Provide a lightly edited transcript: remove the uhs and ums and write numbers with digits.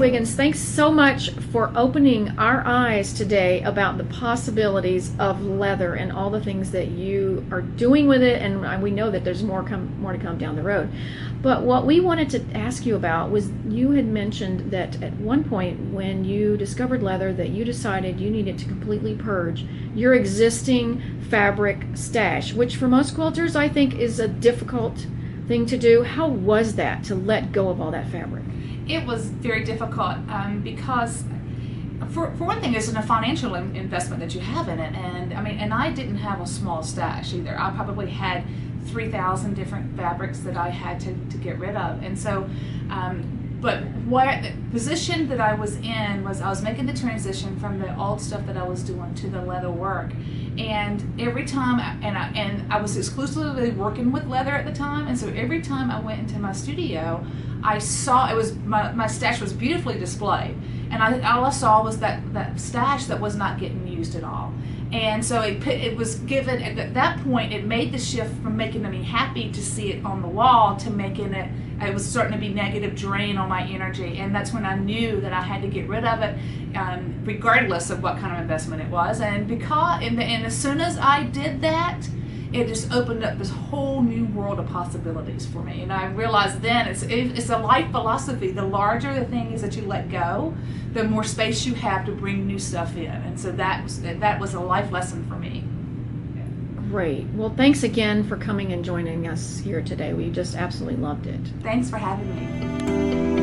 Wiggins, thanks so much for opening our eyes today about the possibilities of leather and all the things that you are doing with it, and we know that there's more to come down the road. But what we wanted to ask you about was, you had mentioned that at one point when you discovered leather that you decided you needed to completely purge your existing fabric stash, which for most quilters I think is a difficult thing to do. How was that, to let go of all that fabric? It was very difficult because, for one thing, it's a financial investment that you have in it, and I didn't have a small stash either. I probably had 3,000 different fabrics that I had to get rid of, and so. But what the position that I was in was, I was making the transition from the old stuff that I was doing to the leather work, and every time, I was exclusively working with leather at the time, and so every time I went into my studio, I saw my stash was beautifully displayed, and all I saw was that stash that was not getting used at all. And so it was given, at that point, it made the shift from making me happy to see it on the wall to making it was starting to be negative drain on my energy. And that's when I knew that I had to get rid of it, regardless of what kind of investment it was. And as soon as I did that, it just opened up this whole new world of possibilities for me. And I realized then it's a life philosophy. The larger the thing is that you let go, the more space you have to bring new stuff in. And so that was a life lesson for me. Great. Well, thanks again for coming and joining us here today. We just absolutely loved it. Thanks for having me.